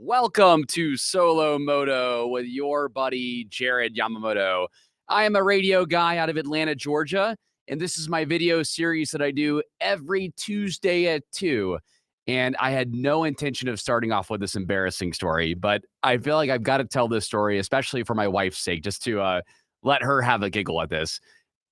Welcome to Solo Moto with your buddy Jared Yamamoto. I am a radio guy out of Atlanta, Georgia, and this is my video series that I do every Tuesday at 2. And I had no intention of starting off with this embarrassing story, but I feel like I've got to tell this story, especially for my wife's sake, just to let her have a giggle at this.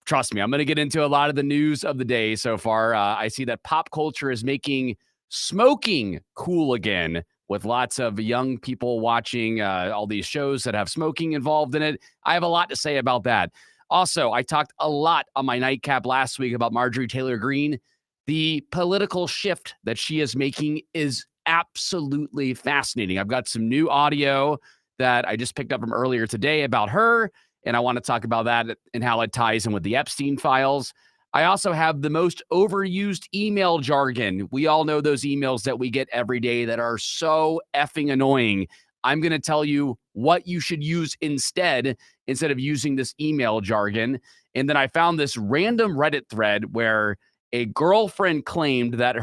Trust me, I'm going to get into a lot of the news of the day so far. I see that pop culture is making smoking cool again, with lots of young people watching all these shows that have smoking involved in it. I have a lot to say about that. Also, I talked a lot on my nightcap last week about Marjorie Taylor Greene. The political shift that she is making is absolutely fascinating. I've got some new audio that I just picked up from earlier today about her, and I want to talk about that and how it ties in with the Epstein files. I also have the most overused email jargon. We all know those emails that we get every day that are so effing annoying. I'm going to tell you what you should use instead of using this email jargon. And then I found this random Reddit thread where a girlfriend claimed that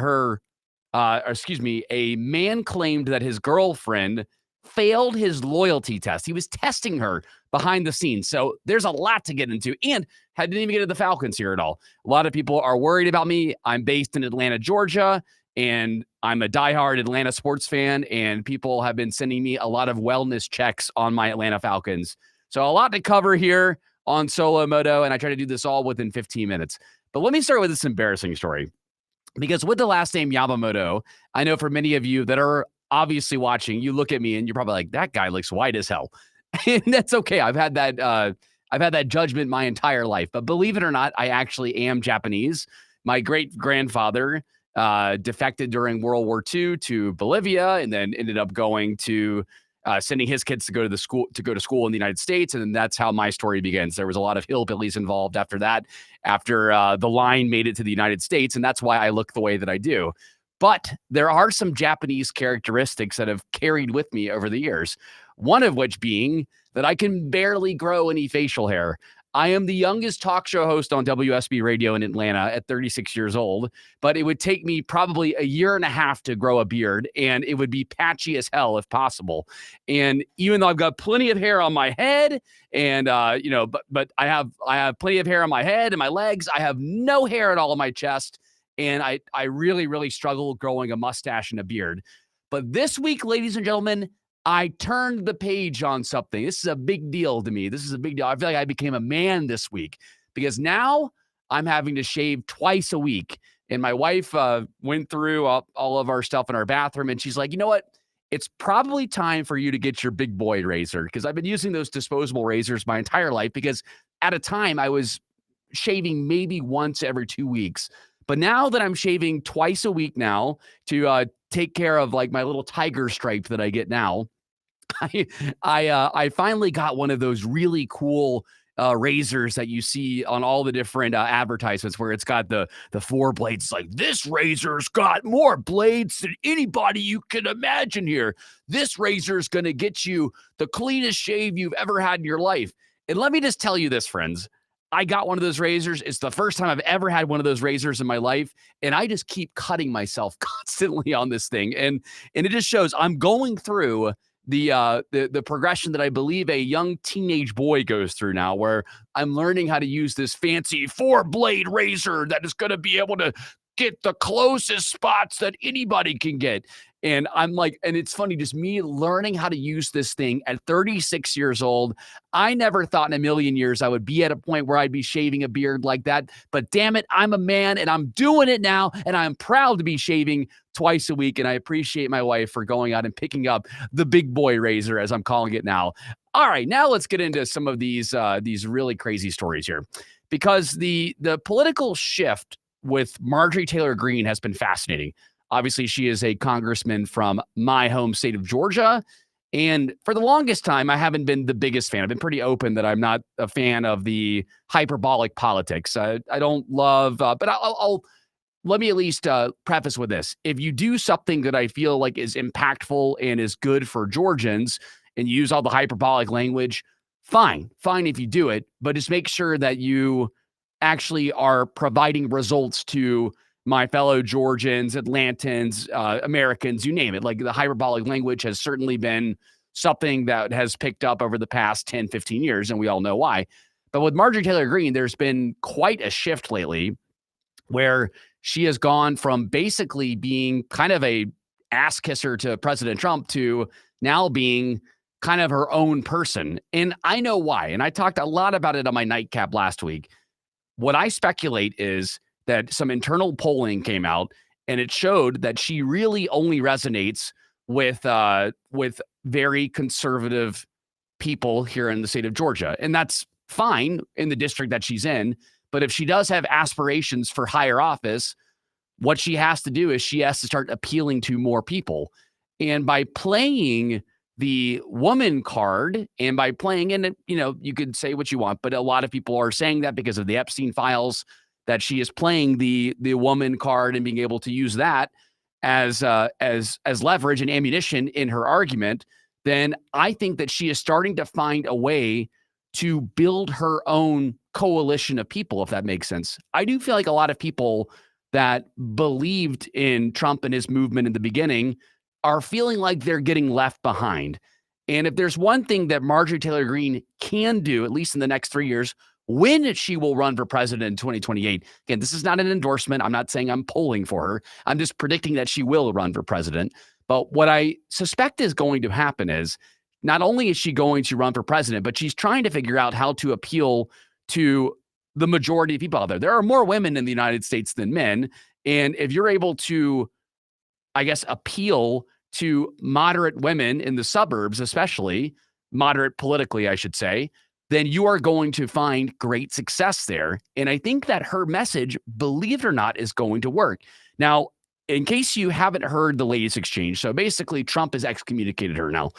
a man claimed that his girlfriend failed his loyalty test. He was testing her behind the scenes. So there's a lot to get into. And I didn't even get to the Falcons here at all. A lot of people are worried about me. I'm based in Atlanta, Georgia, and I'm a diehard Atlanta sports fan. And people have been sending me a lot of wellness checks on my Atlanta Falcons. So a lot to cover here on Solo Moto, and I try to do this all within 15 minutes. But let me start with this embarrassing story. Because with the last name Yamamoto, I know for many of you that are obviously watching, you look at me and you're probably like, that guy looks white as hell. And that's okay. I've had that judgment my entire life. But believe it or not, I actually am Japanese. My great grandfather defected during World War II to Bolivia, and then ended up going to sending his kids to go to school in the United States. And then that's how my story begins. There was a lot of hillbillies involved after that, after the line made it to the United States. And that's why I look the way that I do. But there are some Japanese characteristics that have carried with me over the years. One of which being that I can barely grow any facial hair. I am the youngest talk show host on WSB radio in Atlanta at 36 years old, but it would take me probably a year and a half to grow a beard, and it would be patchy as hell if possible. And even though I've got plenty of hair on my head, and but I have plenty of hair on my head and my legs, I have no hair at all on my chest, and I really, really struggle growing a mustache and a beard. But this week, ladies and gentlemen, I turned the page on something. This is a big deal to me. This is a big deal. I feel like I became a man this week because now I'm having to shave twice a week. And my wife went through all of our stuff in our bathroom, and she's like, you know what? It's probably time for you to get your big boy razor, because I've been using those disposable razors my entire life, because at a time I was shaving maybe once every 2 weeks. But now that I'm shaving twice a week now to take care of like my little tiger stripe that I get now, I finally got one of those really cool razors that you see on all the different advertisements, where it's got the 4 blades. It's like, this razor's got more blades than anybody you can imagine here. This razor's going to get you the cleanest shave you've ever had in your life. And let me just tell you this, friends. I got one of those razors. It's the first time I've ever had one of those razors in my life. And I just keep cutting myself constantly on this thing. And it just shows I'm going through the progression that I believe a young teenage boy goes through now, where I'm learning how to use this fancy 4-blade razor that is going to be able to get the closest spots that anybody can get. And I'm like, and it's funny, just me learning how to use this thing at 36 years old. I never thought in a million years I would be at a point where I'd be shaving a beard like that. But damn it, I'm a man and I'm doing it now. And I'm proud to be shaving twice a week. And I appreciate my wife for going out and picking up the big boy razor, as I'm calling it now. All right, now let's get into some of these really crazy stories here, because the political shift with Marjorie Taylor Greene has been fascinating. Obviously, she is a congressman from my home state of Georgia. And for the longest time, I haven't been the biggest fan. I've been pretty open that I'm not a fan of the hyperbolic politics. I don't love, but I'll let me at least preface with this. If you do something that I feel like is impactful and is good for Georgians, and you use all the hyperbolic language, fine if you do it, but just make sure that you actually are providing results to my fellow Georgians, Atlantans, Americans, you name it. Like the hyperbolic language has certainly been something that has picked up over the past 10, 15 years, and we all know why. But with Marjorie Taylor Greene, there's been quite a shift lately where she has gone from basically being kind of a ass kisser to President Trump to now being kind of her own person. And I know why. And I talked a lot about it on my nightcap last week. What I speculate is that some internal polling came out and it showed that she really only resonates with very conservative people here in the state of Georgia. And that's fine in the district that she's in. But if she does have aspirations for higher office, what she has to do is she has to start appealing to more people. And by playing the woman card and by playing in it, you could say what you want, but a lot of people are saying that because of the Epstein files, that she is playing the woman card and being able to use that as leverage and ammunition in her argument. Then I think that she is starting to find a way to build her own coalition of people, if that makes sense. I do feel like a lot of people that believed in Trump and his movement in the beginning are feeling like they're getting left behind. And if there's one thing that Marjorie Taylor Greene can do, at least in the next 3 years, when she will run for president in 2028. Again, this is not an endorsement. I'm not saying I'm polling for her. I'm just predicting that she will run for president. But what I suspect is going to happen is not only is she going to run for president, but she's trying to figure out how to appeal to the majority of people out there. There are more women in the United States than men. And if you're able to, I guess, appeal to moderate women in the suburbs, especially moderate politically, I should say, then you are going to find great success there. And I think that her message, believe it or not, is going to work. Now, in case you haven't heard the latest exchange, so basically Trump has excommunicated her now.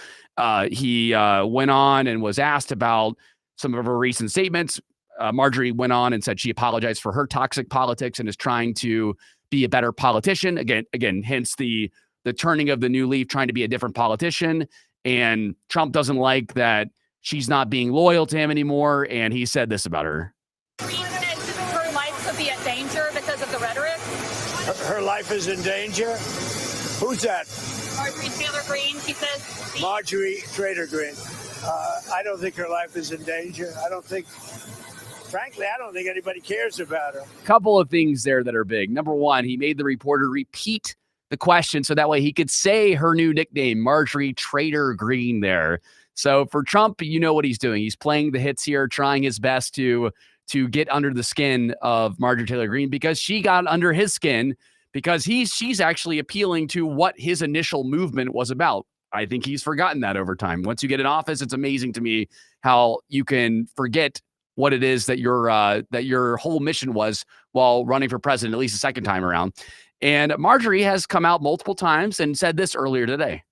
He went on and was asked about some of her recent statements. Marjorie went on and said she apologized for her toxic politics and is trying to be a better politician. Again, hence the turning of the new leaf, trying to be a different politician. And Trump doesn't like that she's not being loyal to him anymore. And he said this about her. Her life could be in danger because of the rhetoric. Her life is in danger? Who's that? Marjorie Taylor Greene, she says. Marjorie Taylor Greene. I don't think her life is in danger. Frankly, I don't think anybody cares about her. Couple of things there that are big. Number one, he made the reporter repeat the question so that way he could say her new nickname, Marjorie Taylor Greene there. So for Trump, you know what he's doing. He's playing the hits here, trying his best to get under the skin of Marjorie Taylor Greene because she got under his skin because she's actually appealing to what his initial movement was about. I think he's forgotten that over time. Once you get in office, it's amazing to me how you can forget what it is that your whole mission was while running for president, at least the second time around. And Marjorie has come out multiple times and said this earlier today.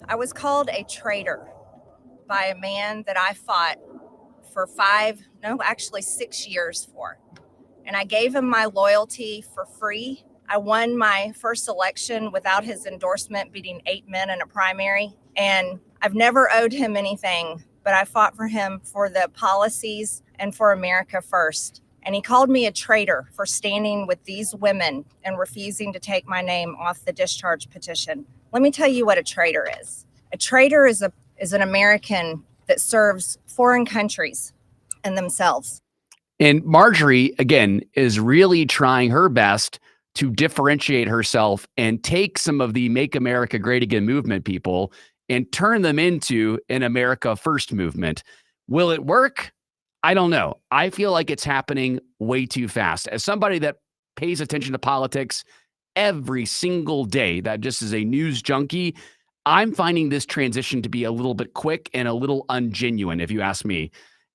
I was called a traitor by a man that I fought for 6 years for. And I gave him my loyalty for free. I won my first election without his endorsement, beating 8 men in a primary. And I've never owed him anything, but I fought for him for the policies and for America first. And he called me a traitor for standing with these women and refusing to take my name off the discharge petition. Let me tell you what a traitor is. A traitor is an American that serves foreign countries and themselves. And Marjorie, again, is really trying her best to differentiate herself and take some of the Make America Great Again movement people and turn them into an America First movement. Will it work? I don't know. I feel like it's happening way too fast. As somebody that pays attention to politics every single day, that just is a news junkie, I'm finding this transition to be a little bit quick and a little ungenuine, if you ask me.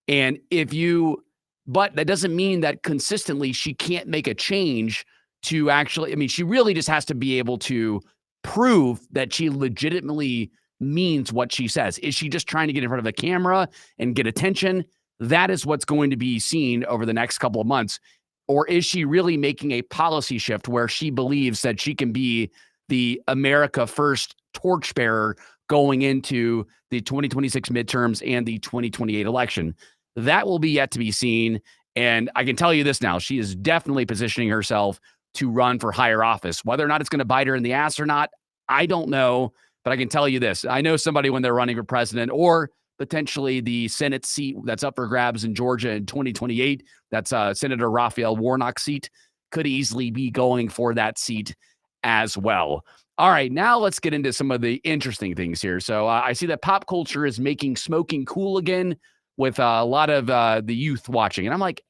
But that doesn't mean that consistently she can't make a change to actually, she really just has to be able to prove that she legitimately means what she says. Is she just trying to get in front of a camera and get attention? That is what's going to be seen over the next couple of months. Or is she really making a policy shift where she believes that she can be the America First torchbearer going into the 2026 midterms and the 2028 election? That will be yet to be seen. And I can tell you this now, she is definitely positioning herself to run for higher office. Whether or not it's going to bite her in the ass or not, I don't know. But I can tell you this. I know somebody when they're running for president or potentially the Senate seat that's up for grabs in Georgia in 2028. That's Senator Raphael Warnock's seat. Could easily be going for that seat as well. All right, now let's get into some of the interesting things here. So I see that pop culture is making smoking cool again with a lot of the youth watching. And I'm like,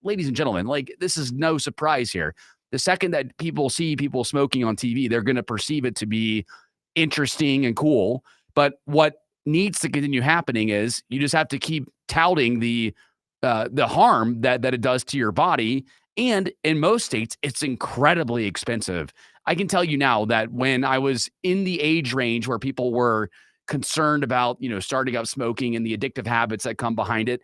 ladies and gentlemen, like this is no surprise here. The second that people see people smoking on TV, they're going to perceive it to be interesting and cool. But what needs to continue happening is you just have to keep touting the harm that it does to your body. And in most states, it's incredibly expensive. I can tell you now that when I was in the age range where people were concerned about, starting up smoking and the addictive habits that come behind it,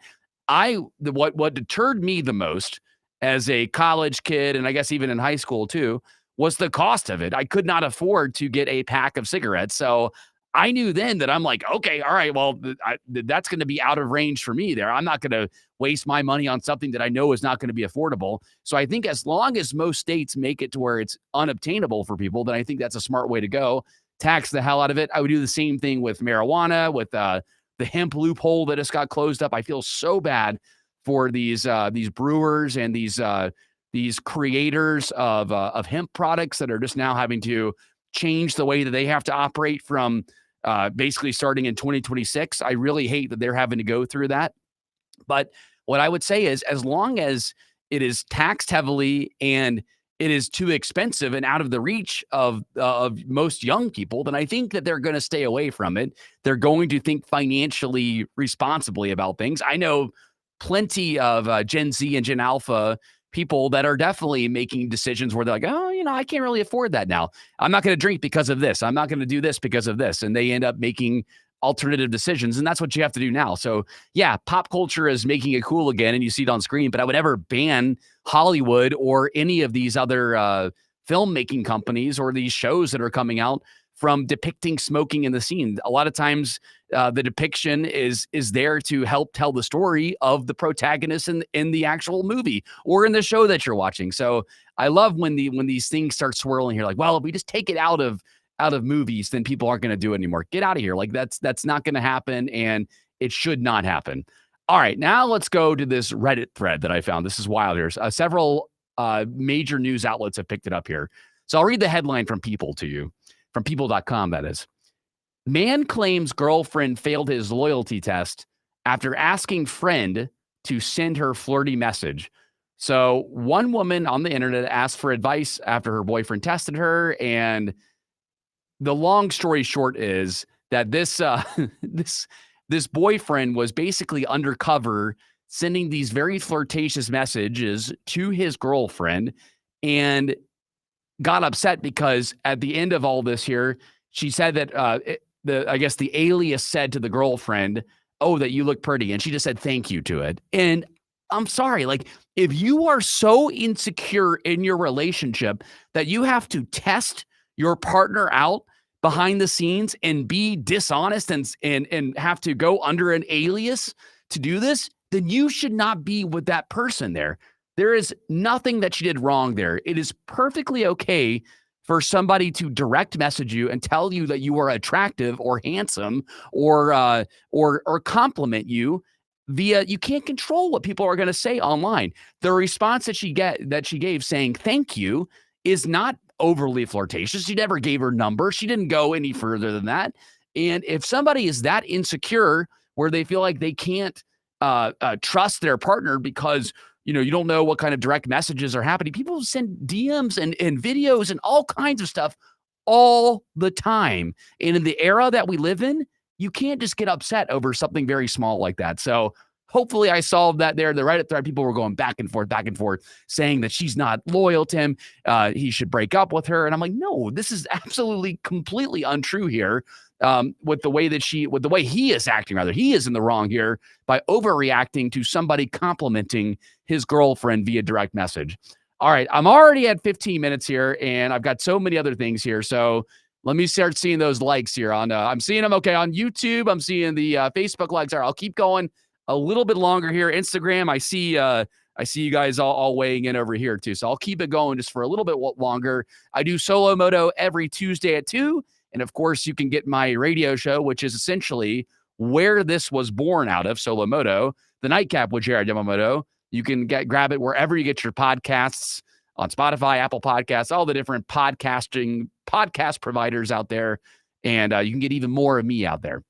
what deterred me the most as a college kid, and I guess even in high school too, was the cost of it. I could not afford to get a pack of cigarettes. So I knew then that I'm like, okay, all right, well, that's going to be out of range for me there. I'm not going to waste my money on something that I know is not going to be affordable. So I think as long as most states make it to where it's unobtainable for people, then I think that's a smart way to go. Tax the hell out of it. I would do the same thing with marijuana, with the hemp loophole that just got closed up. I feel so bad for these brewers and these creators of hemp products that are just now having to change the way that they have to operate from basically starting in 2026. I really hate that they're having to go through that. But what I would say is as long as it is taxed heavily and it is too expensive and out of the reach of most young people, then I think that they're going to stay away from it. They're going to think financially responsibly about things. I know plenty of Gen Z and Gen Alpha people that are definitely making decisions where they're like, oh, I can't really afford that now. I'm not going to drink because of this. I'm not going to do this because of this. And they end up making alternative decisions. And that's what you have to do now. So yeah, pop culture is making it cool again. And you see it on screen, but I would never ban Hollywood or any of these other filmmaking companies or these shows that are coming out from depicting smoking in the scene. A lot of times the depiction is there to help tell the story of the protagonist in the actual movie or in the show that you're watching. So I love when these things start swirling here, like, well, if we just take it out of movies, then people aren't going to do it anymore. Get out of here. Like that's not going to happen. And it should not happen. All right, now let's go to this Reddit thread that I found. This is wild here. Several major news outlets have picked it up here. So I'll read the headline from People to you. From people.com, that is. Man claims girlfriend failed his loyalty test after asking friend to send her flirty message. So one woman on the internet asked for advice after her boyfriend tested her. And the long story short is that this boyfriend was basically undercover sending these very flirtatious messages to his girlfriend and got upset because at the end of all this here, she said that I guess the alias said to the girlfriend, oh, that you look pretty. And she just said thank you to it. And I'm sorry, like if you are so insecure in your relationship that you have to test your partner out behind the scenes and be dishonest and have to go under an alias to do this, then you should not be with that person there. There is nothing that she did wrong there. It is perfectly okay for somebody to direct message you and tell you that you are attractive or handsome or compliment you via. You can't control what people are going to say online. The response that she gave saying thank you is not overly flirtatious. She never gave her number. She didn't go any further than that. And if somebody is that insecure where they feel like they can't trust their partner because you don't know what kind of direct messages are happening. People send DMs and videos and all kinds of stuff all the time. And in the era that we live in, you can't just get upset over something very small like that. So hopefully I solved that there. The Reddit thread, people were going back and forth, saying that she's not loyal to him. He should break up with her. And I'm like, no, this is absolutely completely untrue here. With the way he is acting, rather, he is in the wrong here by overreacting to somebody complimenting his girlfriend via direct message. All right, I'm already at 15 minutes here, and I've got so many other things here. So let me start seeing those likes here on. I'm seeing them okay on YouTube. I'm seeing the Facebook likes. All right, I'll keep going a little bit longer here. Instagram, I see I see you guys all weighing in over here too. So I'll keep it going just for a little bit longer. I do Solo Moto every Tuesday at 2. And of course, you can get my radio show, which is essentially where this was born out of, Solo Moto, the Nightcap with Jared Yamamoto. You can grab it wherever you get your podcasts, on Spotify, Apple Podcasts, all the different podcast providers out there. And you can get even more of me out there.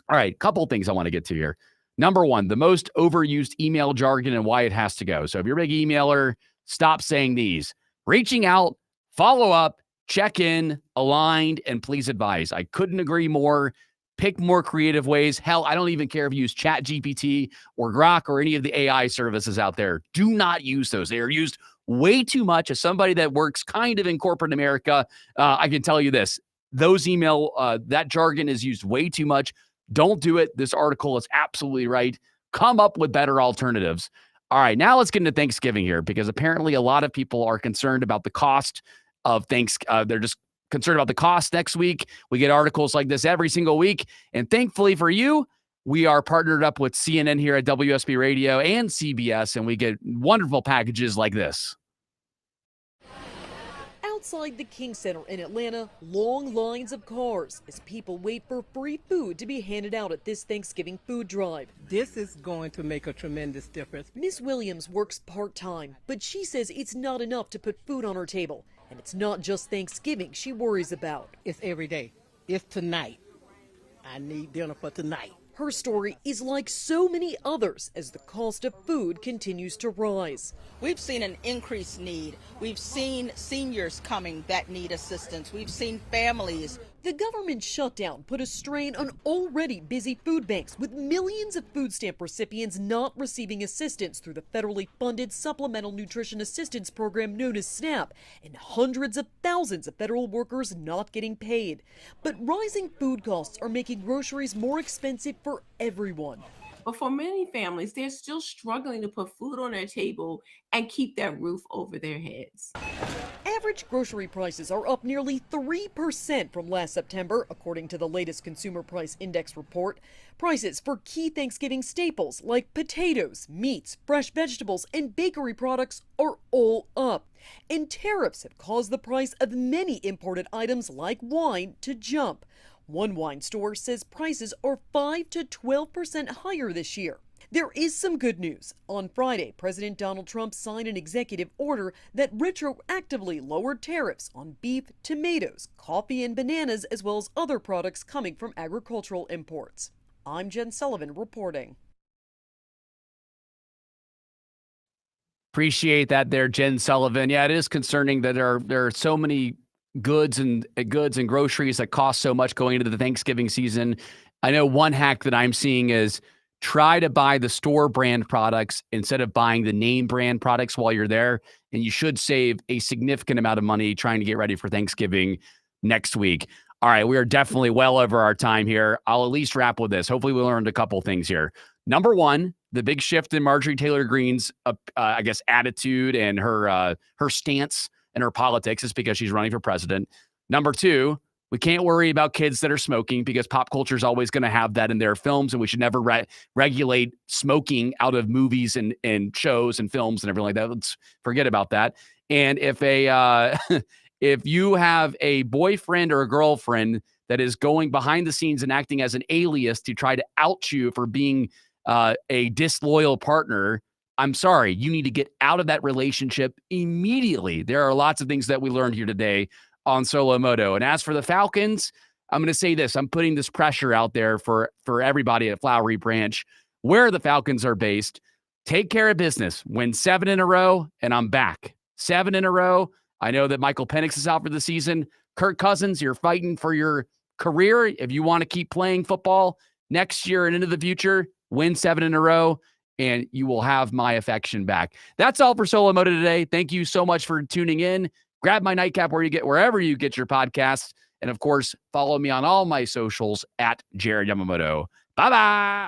All right, couple things I want to get to here. Number one, the most overused email jargon and why it has to go. So if you're a big emailer, stop saying these. Reaching out, follow up, check in, aligned, and please advise. I couldn't agree more. Pick more creative ways. Hell, I don't even care if you use ChatGPT or Grok or any of the AI services out there. Do not use those. They are used way too much. As somebody that works kind of in corporate America, I can tell you this. Those that jargon is used way too much. Don't do it. This article is absolutely right. Come up with better alternatives. All right, now let's get into Thanksgiving here, because apparently a lot of people are concerned about the cost of Thanksgiving. They're just concerned about the cost next week. We get articles like this every single week. And thankfully for you, we are partnered up with CNN here at WSB Radio and CBS, and we get wonderful packages like this. Outside the King Center in Atlanta, long lines of cars as people wait for free food to be handed out at this Thanksgiving food drive. This is going to make a tremendous difference. Miss Williams works part-time, but she says it's not enough to put food on her table. And it's not just Thanksgiving she worries about. It's every day. It's tonight. I need dinner for tonight. Her story is like so many others as the cost of food continues to rise. We've seen an increased need. We've seen seniors coming that need assistance. We've seen families. The government shutdown put a strain on already busy food banks, with millions of food stamp recipients not receiving assistance through the federally funded Supplemental Nutrition Assistance Program known as SNAP, and hundreds of thousands of federal workers not getting paid. But rising food costs are making groceries more expensive for everyone. But for many families, they're still struggling to put food on their table and keep that roof over their heads. Average grocery prices are up nearly 3% from last September, according to the latest Consumer Price Index report. Prices for key Thanksgiving staples like potatoes, meats, fresh vegetables, and bakery products are all up. And tariffs have caused the price of many imported items like wine to jump. One wine store says prices are 5 to 12% higher this year. There is some good news. On Friday, President Donald Trump signed an executive order that retroactively lowered tariffs on beef, tomatoes, coffee, and bananas, as well as other products coming from agricultural imports. I'm Jen Sullivan reporting. Appreciate that there, Jen Sullivan. Yeah, it is concerning that there are so many goods and groceries that cost so much going into the Thanksgiving season. I know one hack that I'm seeing is try to buy the store brand products instead of buying the name brand products while you're there. And you should save a significant amount of money trying to get ready for Thanksgiving next week. All right, we are definitely well over our time here. I'll at least wrap with this. Hopefully we learned a couple things here. Number one, the big shift in Marjorie Taylor Greene's, attitude and her stance and her politics is because she's running for president. Number two, we can't worry about kids that are smoking because pop culture is always going to have that in their films, and we should never regulate smoking out of movies and shows and films and everything like that. Let's forget about that. And if if you have a boyfriend or a girlfriend that is going behind the scenes and acting as an alias to try to out you for being a disloyal partner, I'm sorry, you need to get out of that relationship immediately. There are lots of things that we learned here today on Solo Moto. And as for the Falcons, I'm going to say this. I'm putting this pressure out there for everybody at Flowery Branch, where the Falcons are based. Take care of business. Win 7 in a row, and I'm back. 7 in a row. I know that Michael Penix is out for the season. Kirk Cousins, you're fighting for your career. If you want to keep playing football next year and into the future, win 7 in a row, and you will have my affection back. That's all for Solo Moto today. Thank you so much for tuning in. Grab my nightcap wherever you get your podcasts. And of course, follow me on all my socials at Jared Yamamoto. Bye-bye.